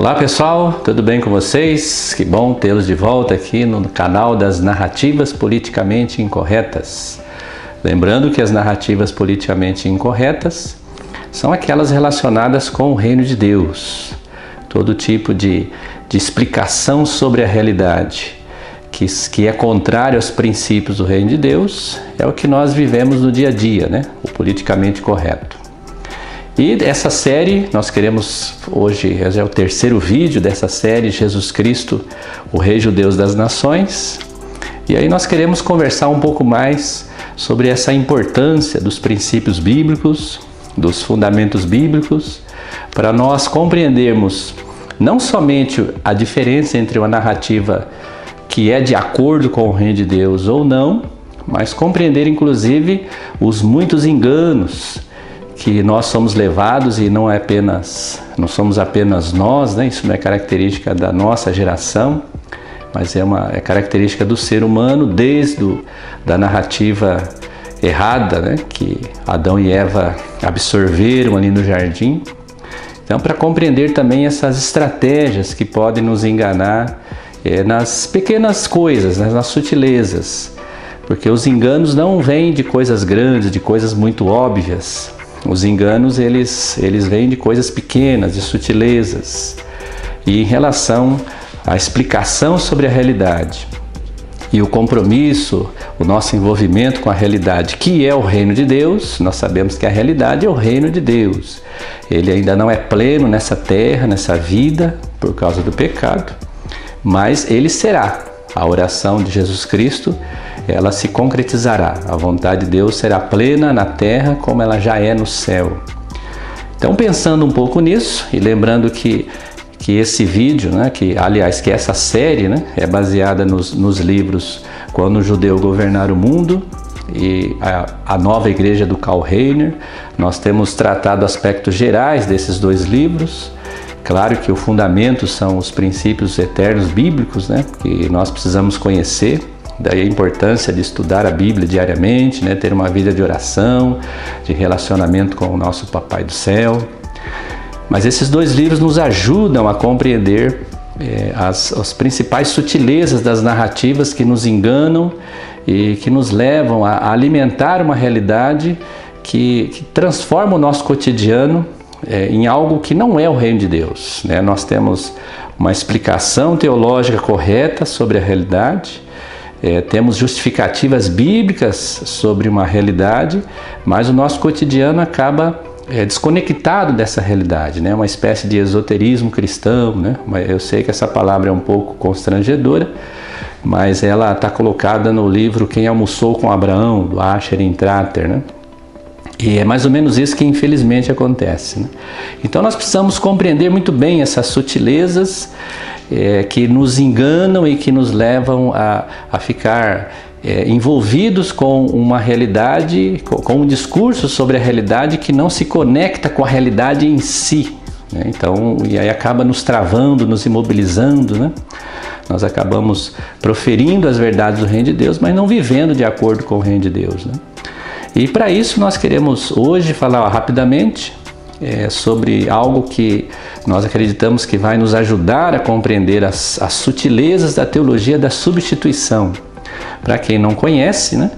Olá pessoal, tudo bem com vocês? Que bom tê-los de volta aqui no canal das narrativas politicamente incorretas. Lembrando que as narrativas politicamente incorretas são aquelas relacionadas com o reino de Deus. Todo tipo de explicação sobre a realidade que é contrário aos princípios do reino de Deus é o que nós vivemos no dia a dia, né? O politicamente correto. E essa série, nós queremos, hoje é o terceiro vídeo dessa série, Jesus Cristo, o Rei Judeu das Nações. E aí nós queremos conversar um pouco mais sobre essa importância dos princípios bíblicos, dos fundamentos bíblicos, para nós compreendermos não somente a diferença entre uma narrativa que é de acordo com o Reino de Deus ou não, mas compreender inclusive os muitos enganos que nós somos levados, e não somos apenas nós, né? Isso não é característica da nossa geração, mas é característica do ser humano desde da narrativa errada, né? Que Adão e Eva absorveram ali no jardim. Então, para compreender também essas estratégias que podem nos enganar nas pequenas coisas, né? Nas sutilezas, porque os enganos não vêm de coisas grandes, de coisas muito óbvias. Os enganos, eles vêm de coisas pequenas, de sutilezas. E em relação à explicação sobre a realidade e o compromisso, o nosso envolvimento com a realidade, que é o reino de Deus, nós sabemos que a realidade é o reino de Deus. Ele ainda não é pleno nessa terra, nessa vida, por causa do pecado, mas ele será. A oração de Jesus Cristo, ela se concretizará. A vontade de Deus será plena na terra como ela já é no céu. Então, pensando um pouco nisso e lembrando que esse vídeo, né, que essa série, né, é baseada nos livros Quando o Judeu Governar o Mundo e a Nova Igreja do Karl Rahner. Nós temos tratado aspectos gerais desses dois livros. Claro que o fundamento são os princípios eternos bíblicos, né, que nós precisamos conhecer. Daí a importância de estudar a Bíblia diariamente, né, ter uma vida de oração, de relacionamento com o nosso Papai do Céu. Mas esses dois livros nos ajudam a compreender as principais sutilezas das narrativas que nos enganam e que nos levam a alimentar uma realidade que transforma o nosso cotidiano em algo que não é o reino de Deus, né? Nós temos uma explicação teológica correta sobre a realidade, temos justificativas bíblicas sobre uma realidade, mas o nosso cotidiano acaba desconectado dessa realidade, né? Uma espécie de esoterismo cristão, né? Eu sei que essa palavra é um pouco constrangedora, mas ela está colocada no livro Quem Almoçou com Abraão, do Asher Intrater, né? E é mais ou menos isso que infelizmente acontece, né? Então nós precisamos compreender muito bem essas sutilezas que nos enganam e que nos levam a ficar envolvidos com uma realidade, com um discurso sobre a realidade que não se conecta com a realidade em si, né? Então, e aí acaba nos travando, nos imobilizando, né? Nós acabamos proferindo as verdades do reino de Deus, mas não vivendo de acordo com o reino de Deus, né? E para isso nós queremos hoje falar rapidamente sobre algo que nós acreditamos que vai nos ajudar a compreender as sutilezas da teologia da substituição. Para quem não conhece, né,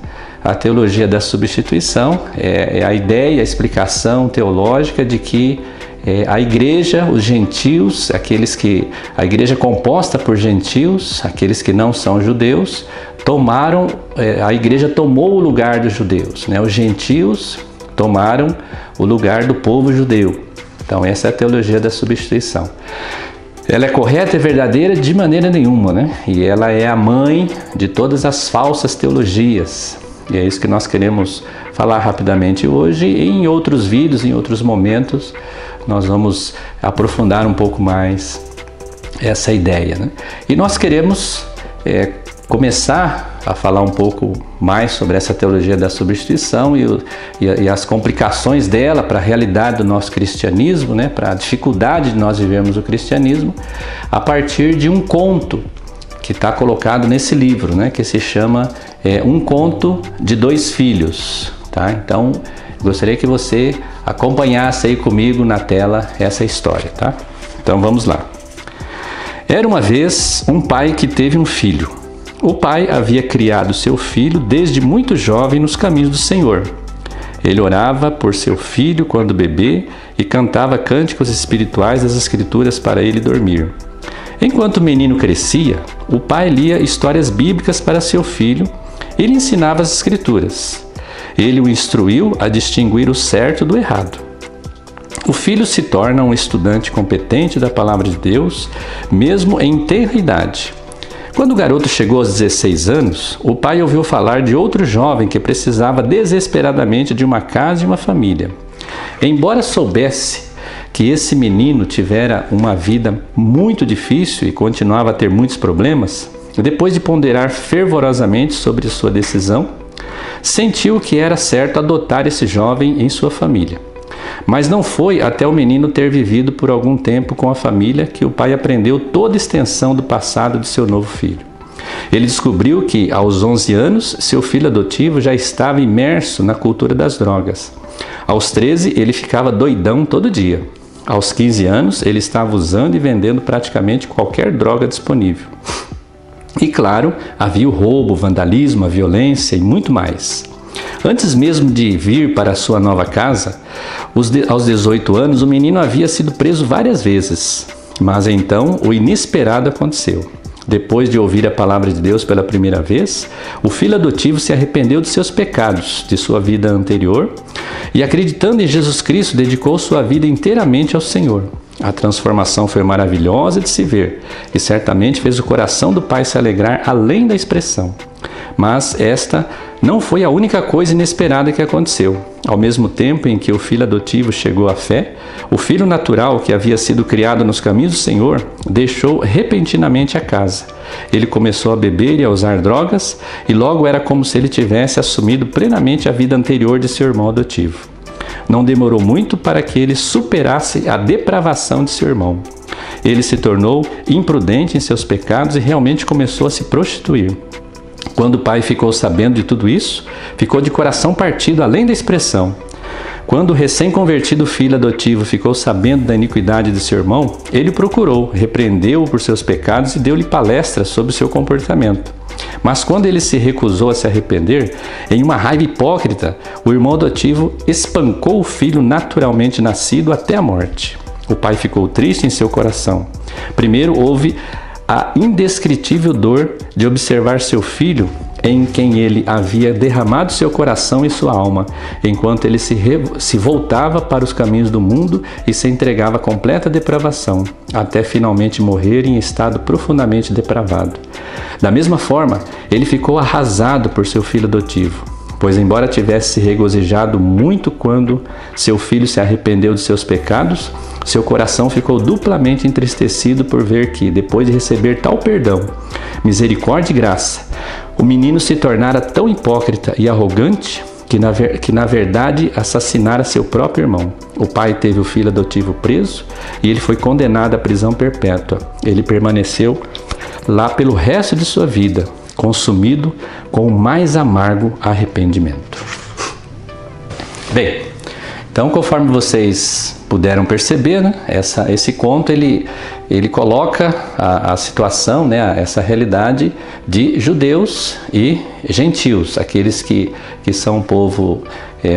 a teologia da substituição é a ideia, a explicação teológica de que a igreja, os gentios, a igreja composta por gentios, aqueles que não são judeus, a igreja tomou o lugar dos judeus, né? Os gentios tomaram o lugar do povo judeu. Então essa é a teologia da substituição. Ela é correta e verdadeira de maneira nenhuma, né? E ela é a mãe de todas as falsas teologias. E é isso que nós queremos falar rapidamente hoje, e em outros vídeos, em outros momentos, nós vamos aprofundar um pouco mais essa ideia, né? E nós queremos começar a falar um pouco mais sobre essa teologia da substituição e as complicações dela para a realidade do nosso cristianismo, né? Para a dificuldade de nós vivermos o cristianismo, a partir de um conto que está colocado nesse livro, né? Que se chama Um Conto de Dois Filhos, tá? Então, gostaria que você acompanhasse aí comigo na tela essa história, tá? Então vamos lá. Era uma vez um pai que teve um filho. O pai havia criado seu filho desde muito jovem nos caminhos do Senhor. Ele orava por seu filho quando bebê e cantava cânticos espirituais das Escrituras para ele dormir. Enquanto o menino crescia, o pai lia histórias bíblicas para seu filho e lhe ensinava as Escrituras. Ele o instruiu a distinguir o certo do errado. O filho se torna um estudante competente da Palavra de Deus, mesmo em tenra idade. Quando o garoto chegou aos 16 anos, o pai ouviu falar de outro jovem que precisava desesperadamente de uma casa e uma família. Embora soubesse que esse menino tivera uma vida muito difícil e continuava a ter muitos problemas, depois de ponderar fervorosamente sobre sua decisão, sentiu que era certo adotar esse jovem em sua família. Mas não foi até o menino ter vivido por algum tempo com a família que o pai aprendeu toda a extensão do passado de seu novo filho. Ele descobriu que, aos 11 anos, seu filho adotivo já estava imerso na cultura das drogas. Aos 13, ele ficava doidão todo dia. Aos 15 anos, ele estava usando e vendendo praticamente qualquer droga disponível. E claro, havia o roubo, o vandalismo, a violência e muito mais. Antes mesmo de vir para a sua nova casa, aos 18 anos, o menino havia sido preso várias vezes. Mas então, o inesperado aconteceu. Depois de ouvir a palavra de Deus pela primeira vez, o filho adotivo se arrependeu de seus pecados, de sua vida anterior, e acreditando em Jesus Cristo, dedicou sua vida inteiramente ao Senhor. A transformação foi maravilhosa de se ver, e certamente fez o coração do pai se alegrar além da expressão. Mas esta não foi a única coisa inesperada que aconteceu. Ao mesmo tempo em que o filho adotivo chegou à fé, o filho natural, que havia sido criado nos caminhos do Senhor, deixou repentinamente a casa. Ele começou a beber e a usar drogas, e logo era como se ele tivesse assumido plenamente a vida anterior de seu irmão adotivo. Não demorou muito para que ele superasse a depravação de seu irmão. Ele se tornou imprudente em seus pecados e realmente começou a se prostituir. Quando o pai ficou sabendo de tudo isso, ficou de coração partido além da expressão. Quando o recém-convertido filho adotivo ficou sabendo da iniquidade de seu irmão, ele o procurou, repreendeu-o por seus pecados e deu-lhe palestra sobre seu comportamento. Mas quando ele se recusou a se arrepender, em uma raiva hipócrita, o irmão adotivo espancou o filho naturalmente nascido até a morte. O pai ficou triste em seu coração. Primeiro houve a indescritível dor de observar seu filho, em quem ele havia derramado seu coração e sua alma, enquanto ele se voltava para os caminhos do mundo e se entregava à completa depravação, até finalmente morrer em estado profundamente depravado. Da mesma forma, ele ficou arrasado por seu filho adotivo, pois embora tivesse se regozijado muito quando seu filho se arrependeu de seus pecados, seu coração ficou duplamente entristecido por ver que, depois de receber tal perdão, misericórdia e graça, o menino se tornara tão hipócrita e arrogante que na verdade assassinara seu próprio irmão. O pai teve o filho adotivo preso e ele foi condenado à prisão perpétua. Ele permaneceu lá pelo resto de sua vida, consumido com o mais amargo arrependimento. Bem, então conforme vocês puderam perceber, né, esse conto ele coloca a situação, né, essa realidade de judeus e gentios, aqueles que são um povo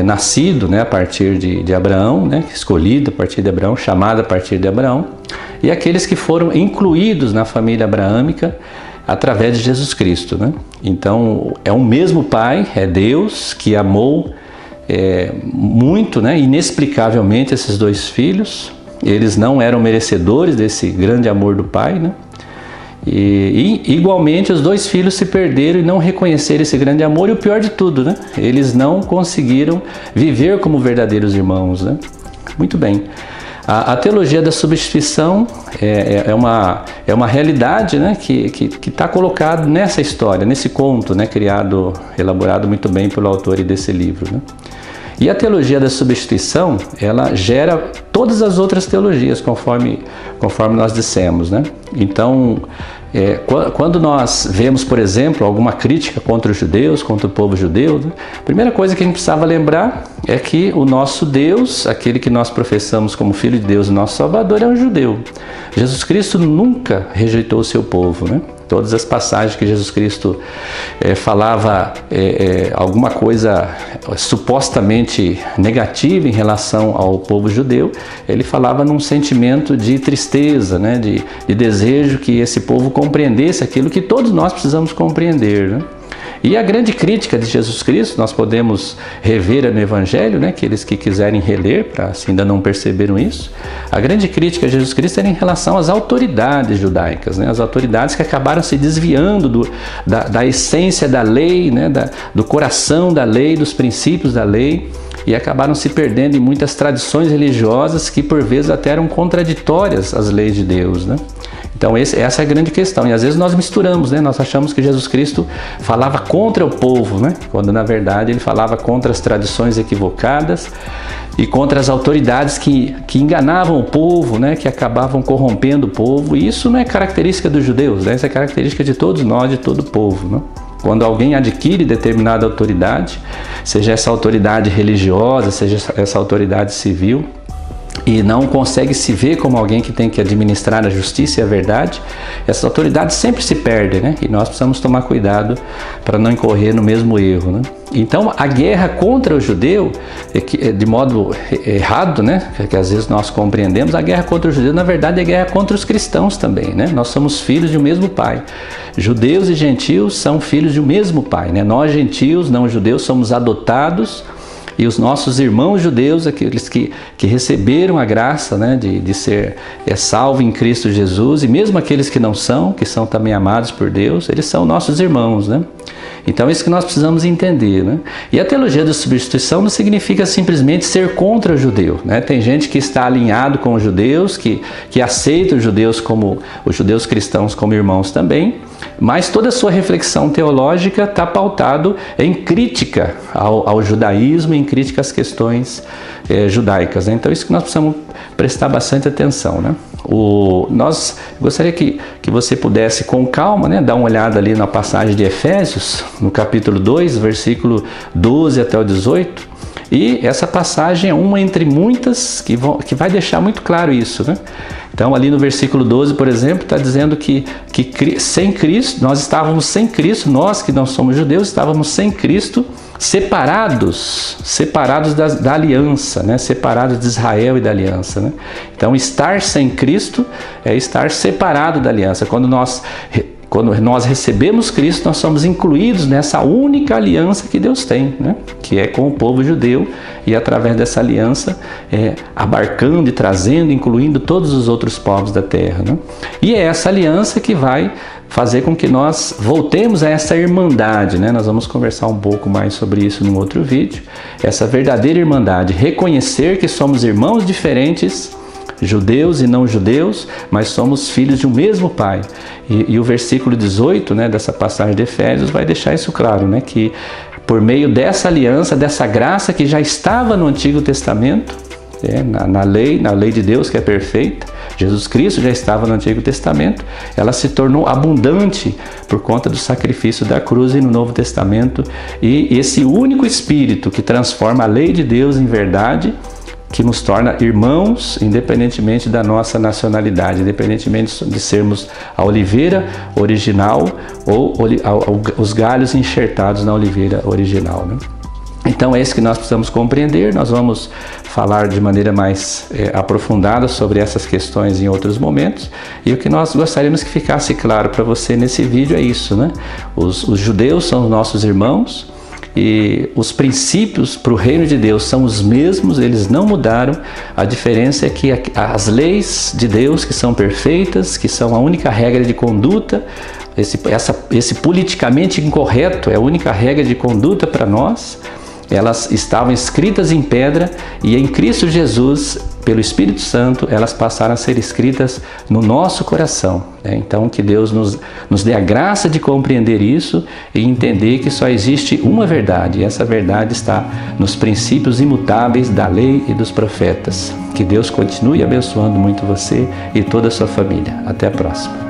nascido, né, a partir de Abraão, né, escolhido a partir de Abraão, chamado a partir de Abraão, e aqueles que foram incluídos na família abraâmica através de Jesus Cristo, né? Então é o mesmo Pai, é Deus que amou muito, né, inexplicavelmente esses dois filhos. Eles não eram merecedores desse grande amor do Pai, né? E igualmente os dois filhos se perderam e não reconheceram esse grande amor, e o pior de tudo, né? Eles não conseguiram viver como verdadeiros irmãos, né? Muito bem. A teologia da substituição é uma realidade, né, que está colocado nessa história, nesse conto, né, elaborado muito bem pelo autor desse livro, né? E a teologia da substituição, ela gera todas as outras teologias, conforme nós dissemos, né? Então, quando nós vemos, por exemplo, alguma crítica contra os judeus, contra o povo judeu, né, a primeira coisa que a gente precisava lembrar é que o nosso Deus, aquele que nós professamos como Filho de Deus e nosso Salvador, é um judeu. Jesus Cristo nunca rejeitou o seu povo, né? Todas as passagens que Jesus Cristo falava alguma coisa supostamente negativa em relação ao povo judeu, ele falava num sentimento de tristeza, né? de desejo que esse povo compreendesse aquilo que todos nós precisamos compreender, né? E a grande crítica de Jesus Cristo, nós podemos rever no Evangelho, né? Aqueles que quiserem reler, se ainda não perceberam isso, a grande crítica de Jesus Cristo era em relação às autoridades judaicas, né? As autoridades que acabaram se desviando da essência da lei, né? Do coração da lei, dos princípios da lei, e acabaram se perdendo em muitas tradições religiosas que por vezes até eram contraditórias às leis de Deus, né? Então essa é a grande questão, e às vezes nós misturamos, né? Nós achamos que Jesus Cristo falava contra o povo, né? Quando na verdade ele falava contra as tradições equivocadas e contra as autoridades que enganavam o povo, né? Que acabavam corrompendo o povo, e isso não é característica dos judeus, né? Isso é característica de todos nós, de todo o povo, né? Quando alguém adquire determinada autoridade, seja essa autoridade religiosa, seja essa autoridade civil, e não consegue se ver como alguém que tem que administrar a justiça e a verdade, essas autoridades sempre se perdem, né? E nós precisamos tomar cuidado para não incorrer no mesmo erro, né? Então, a guerra contra o judeu, de modo errado, né? Que às vezes nós compreendemos, a guerra contra o judeu, na verdade, é guerra contra os cristãos também, né? Nós somos filhos de um mesmo pai. Judeus e gentios são filhos de um mesmo pai, né? Nós, gentios, não judeus, somos adotados, e os nossos irmãos judeus, aqueles que receberam a graça, né, de ser salvo em Cristo Jesus, e mesmo aqueles que não são, que são também amados por Deus, eles são nossos irmãos, né? Então é isso que nós precisamos entender, né? E a teologia da substituição não significa simplesmente ser contra o judeu, né? Tem gente que está alinhado com os judeus, que aceita os judeus cristãos como irmãos também, mas toda a sua reflexão teológica está pautado em crítica ao judaísmo, em crítica às questões judaicas, né? Então isso que nós precisamos prestar bastante atenção, né? Gostaria que você pudesse com calma, né, dar uma olhada ali na passagem de Efésios, no capítulo 2, versículo 12 até o 18, e essa passagem é uma entre muitas que vai deixar muito claro isso, né? Então ali no versículo 12, por exemplo, está dizendo que sem Cristo, nós estávamos sem Cristo, nós que não somos judeus, estávamos sem Cristo, separados da aliança, né? Separados de Israel e da aliança, né? Então estar sem Cristo é estar separado da aliança. Quando nós recebemos Cristo, nós somos incluídos nessa única aliança que Deus tem, né? Que é com o povo judeu, e através dessa aliança, abarcando e trazendo, incluindo todos os outros povos da terra, né? E é essa aliança que vai fazer com que nós voltemos a essa irmandade, né? Nós vamos conversar um pouco mais sobre isso num outro vídeo. Essa verdadeira irmandade, reconhecer que somos irmãos diferentes, judeus e não judeus, mas somos filhos de um mesmo pai. E o versículo 18, né, dessa passagem de Efésios vai deixar isso claro, né, que por meio dessa aliança, dessa graça que já estava no Antigo Testamento, na lei de Deus que é perfeita, Jesus Cristo já estava no Antigo Testamento, ela se tornou abundante por conta do sacrifício da cruz e no Novo Testamento, e esse único Espírito que transforma a lei de Deus em verdade, que nos torna irmãos, independentemente da nossa nacionalidade, independentemente de sermos a oliveira original ou os galhos enxertados na oliveira original, né? Então é isso que nós precisamos compreender. Nós vamos falar de maneira mais aprofundada sobre essas questões em outros momentos, e o que nós gostaríamos que ficasse claro para você nesse vídeo é isso, né? Os judeus são os nossos irmãos, e os princípios para o reino de Deus são os mesmos, eles não mudaram. A diferença é que as leis de Deus, que são perfeitas, que são a única regra de conduta, esse politicamente incorreto é a única regra de conduta para nós, elas estavam escritas em pedra, e em Cristo Jesus, pelo Espírito Santo, elas passaram a ser escritas no nosso coração, né? Então que Deus nos dê a graça de compreender isso e entender que só existe uma verdade, e essa verdade está nos princípios imutáveis da lei e dos profetas. Que Deus continue abençoando muito você e toda a sua família. Até a próxima.